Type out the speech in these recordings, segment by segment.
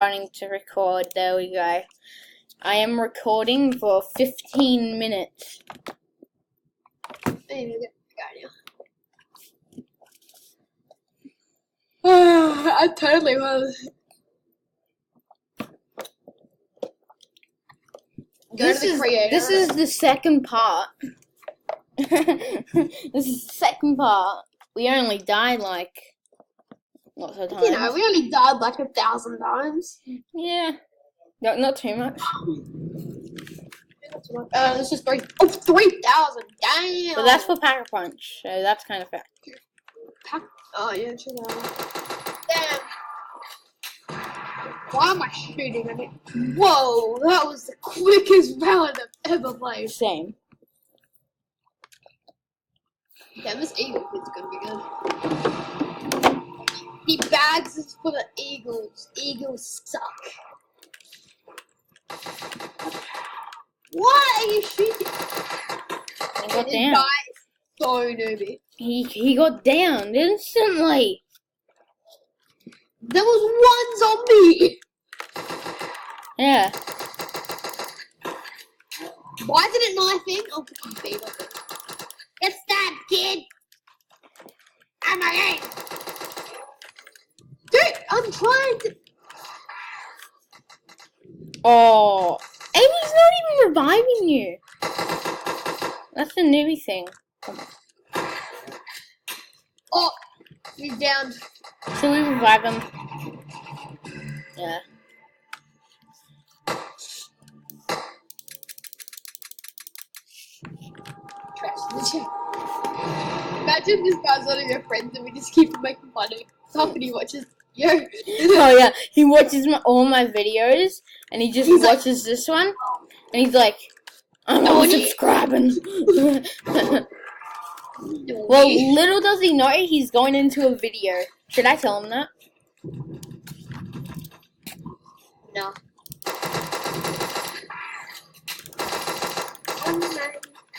Starting to record. There we go. I am recording for 15 minutes. I totally was. This is the second part. This is the second part. We only died like lots of times. You know, we only died like 1,000 times. Yeah. No, not too much. This is 3,000. Damn. But that's for Pack-a-Punch, so that's kind of fair. Oh yeah, true. Damn. Why am I shooting at it? Whoa, that was the quickest round I've ever played. Same. Damn, this eagle kid's gonna be good. He bags us for the Eagles. Eagles suck. What are you shooting? He got down. Guy is so newbie. He got down instantly. There was one zombie. Yeah. Why did it knifing? Oh, fucking beat up it. Get stabbed, kid. I'm okay. Dude, I'm trying to. Oh, and he's not even reviving you. That's the newbie thing. Oh, he's down. Should we revive him? Yeah. Trash in the chat. Imagine this guy's one of your friends and we just keep making fun of him. Company he watches. Yo. Oh yeah, he watches all my videos, and he just watches this one, and he's like, I'm not subscribing. Well, little does he know he's going into a video. Should I tell him that? No.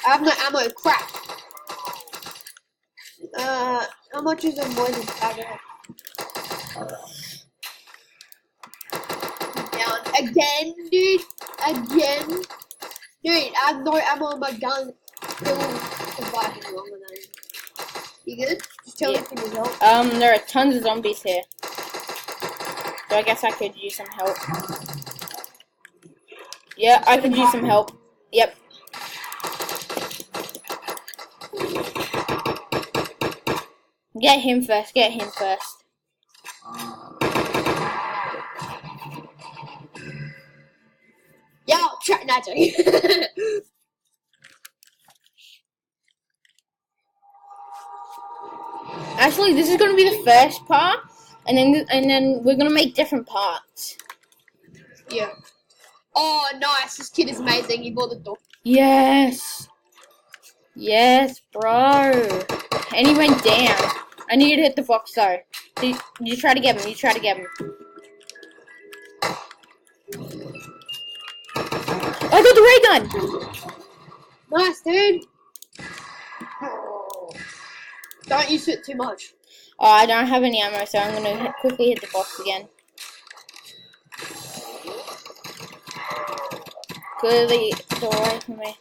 I have no ammo. Crap. How much is a poison powder? Down again, dude. Again, dude. I have no ammo on my gun. Still surviving longer than you. Good? Just tell me if you need help. There are tons of zombies here, so I guess I could use some help. Yeah, I could use some help. Yep. Get him first. Get him first. Yo, try not to. Actually, this is gonna be the first part, and then we're gonna make different parts. Yeah. Oh, nice. This kid is amazing. He bought the door. Yes. Yes, bro. And he went down. I need to hit the fox though. You try to get him. You try to get him. I got the ray gun. Nice, dude. Don't use it too much. Oh, I don't have any ammo, so I'm gonna quickly hit the box again. Clearly, it's away from me.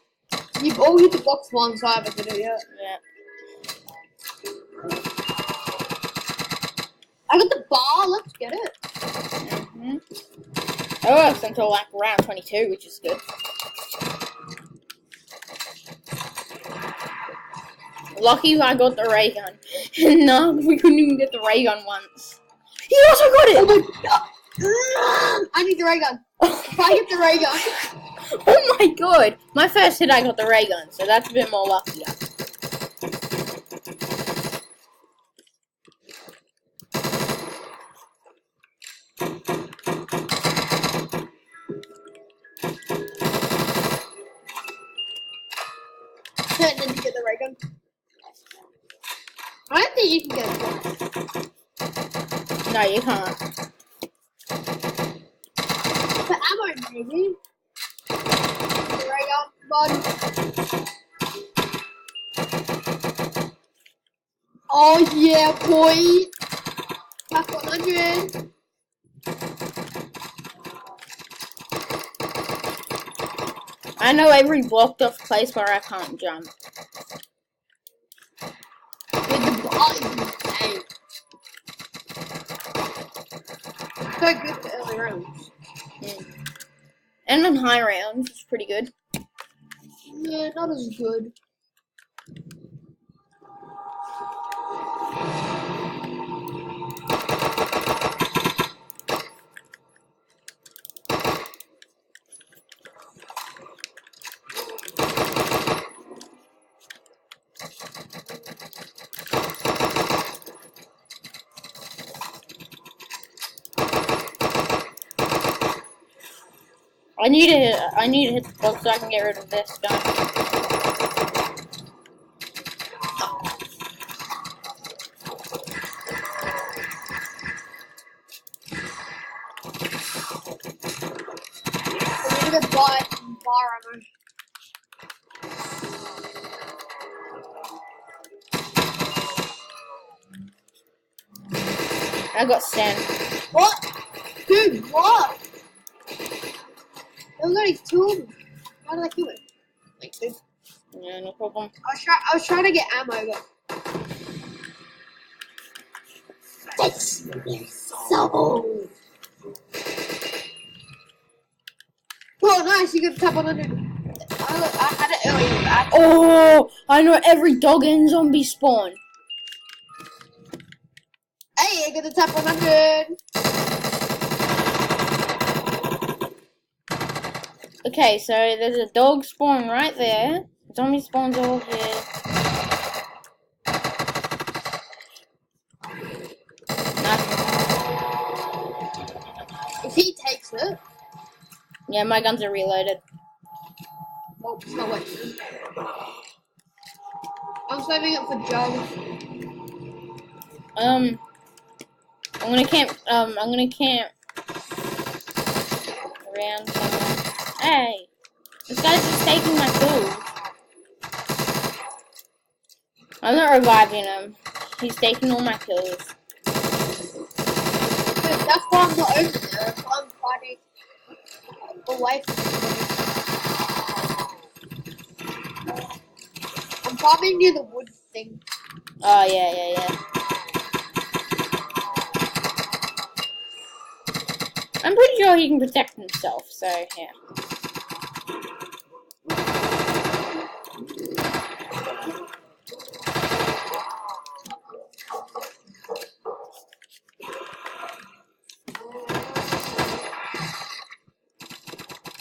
You've all hit the box once, I haven't hit it yet. Yeah. I got the bar, let's get it. Oh, it's until like round 22, which is good. Lucky I got the ray gun. No, we couldn't even get the ray gun once. He also got it! Oh my god! I need the ray gun. If I get the ray gun. Oh my god! My first hit I got the ray gun, so that's a bit more lucky. And then you get the ray gun. I don't think you can get it. No, you can't. The ammo, maybe. The ray gun, bud. Oh yeah, boy. Pack 100. I know every blocked off place where I can't jump. With the bar is insane. So good for early rounds. And on high rounds, it's pretty good. Yeah, not as good. I need to hit the box so I can get rid of this gun. I'm gonna buy some bar ammo. I got sand. What? Dude, what? Those are two of them. How did I kill it? Like this. Yeah, no problem. I was trying to get ammo, but that's so. Oh, nice! You can tap on under. I had it earlier. Oh, I know every dog and zombie spawn. Hey, I got to tap on 100. Okay, so there's a dog spawn right there. Zombie spawns all here. Nothing. If he takes it, Yeah, my guns are reloaded. well, it's not working. I'm saving it for Jug. I'm gonna camp. I'm gonna camp around somewhere. Hey, this guy's just taking my food. I'm not reviving him. He's taking all my kills. That's why I'm not over there. That's why I'm fighting away from everybody. I'm farming near the wood thing. Oh yeah. I'm pretty sure he can protect himself. So yeah.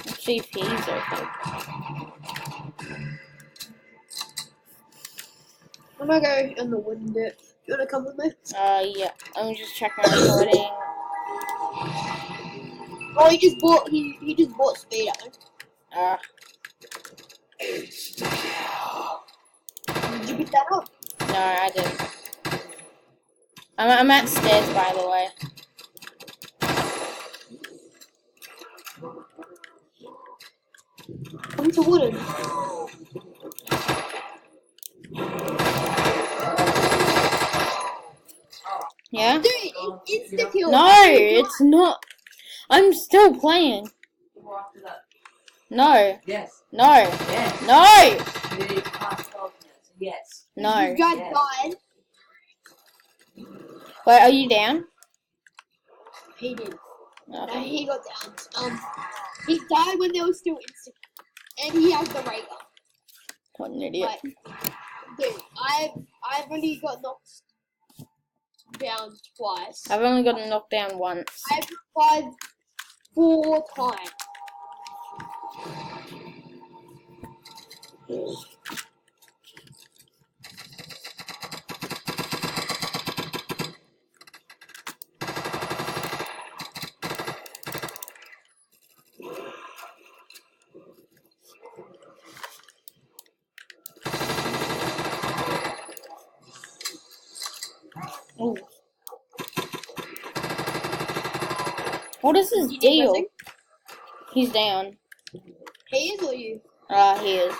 Let's see if he's okay. I'm gonna go in the wood bit. You wanna come with me? Yeah. Let me just check my recording. Oh, he just bought speed up. Did you pick that up? No, I didn't. I'm at stairs, by the way. Come to wooden. Yeah? Dude, it's insta kill. No, it's not. I'm still playing. No. Yes. No. Yes. No. You need to pass 12 minutes. Yes. No. You guys Yes. died. Wait, are you down? He did. Okay. He got down. He died when there was still insta, and he has the ray gun. What an idiot. Like, dude, I've only got knocked down twice. I've only gotten knocked down once. I've replied 4 times. Ooh. What is his deal? Pressing? He's down. He is or you? He is.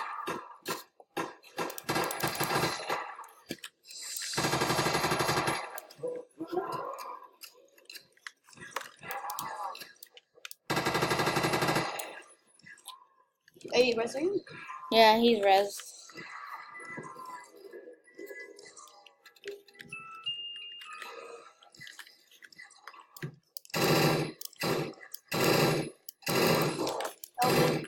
Are you resing? Yeah, he's res. Help me.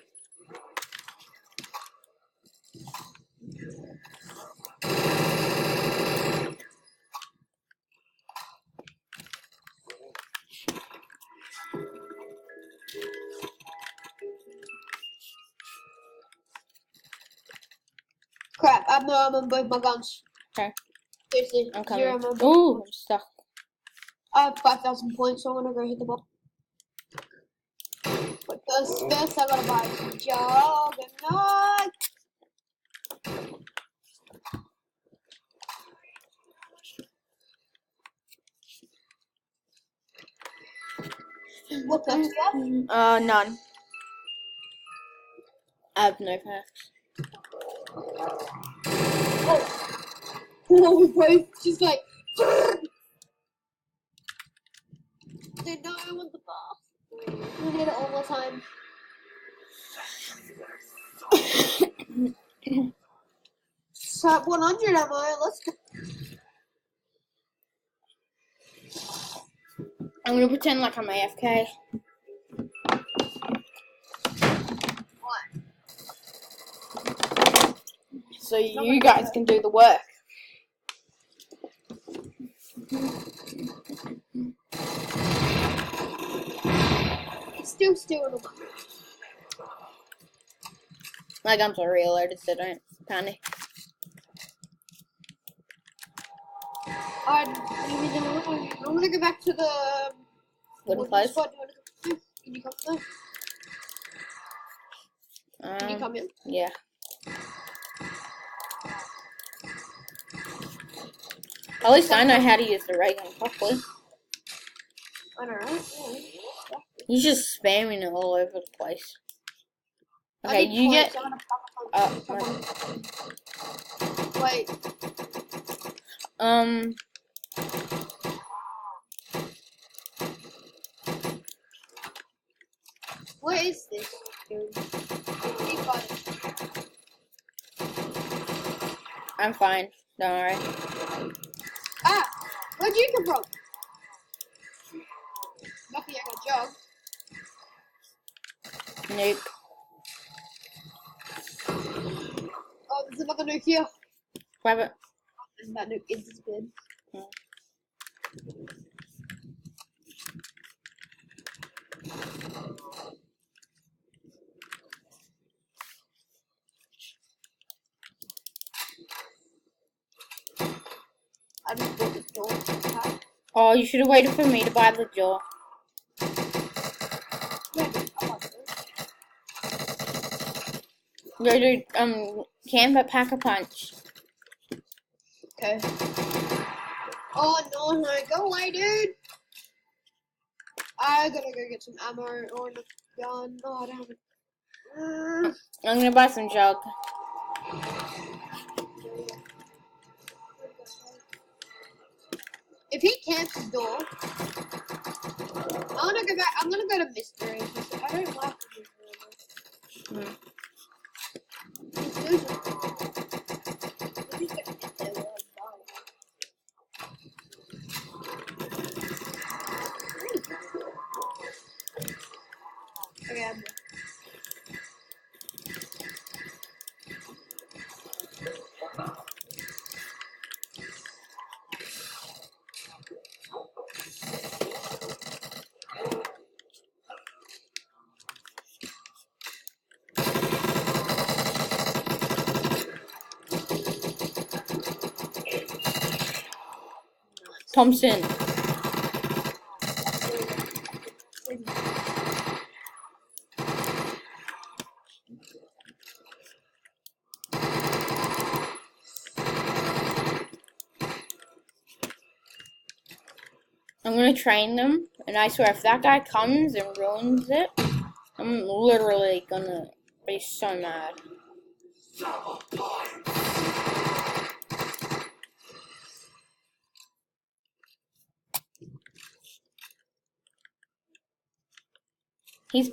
Crap, I have no ammo on both my guns. Okay. Seriously, I'm 0 coming. ammo. Ooh, I'm stuck. I have 5,000 points, so I'm gonna go hit the ball. But first I gotta buy some Juggernaut. What perks do you have? None. I have no packs. Oh, we both just like. They know I want the bar. We need it all the time. So 100 ammo, let's go. I'm gonna pretend like I'm AFK. What? So you guys can do the work. It's still stealing them. My guns are reloaded, so don't panic. I'm gonna go back to the Wooden clothes. squad. Can you come there? Can you come in? Yeah. At least I know how to use the ray gun properly. I don't know. Yeah. He's just spamming it all over the place. I Okay, need you points, get. I'm gonna Wait. What is this, dude? Keep fighting. I'm fine. Don't worry. Ah! Where'd you come from? Lucky I got a jug. Nope. Oh, there's another nuke here. Grab it. And that nuke is disappeared. Yeah. I just bought the door. Oh, you should have waited for me to buy the jaw. Yeah, I want it. Go to camp at Pack-a-Punch. Okay. Oh no, go away, dude! I gotta go get some ammo or a gun. Oh, I don't have it. I'm gonna buy some jug. If he camps his door, I wanna go back. I'm gonna go to mystery. I don't like the mystery. Okay, I'm Thompson. I'm gonna train them, and I swear if that guy comes and ruins it, I'm literally gonna be so mad. He's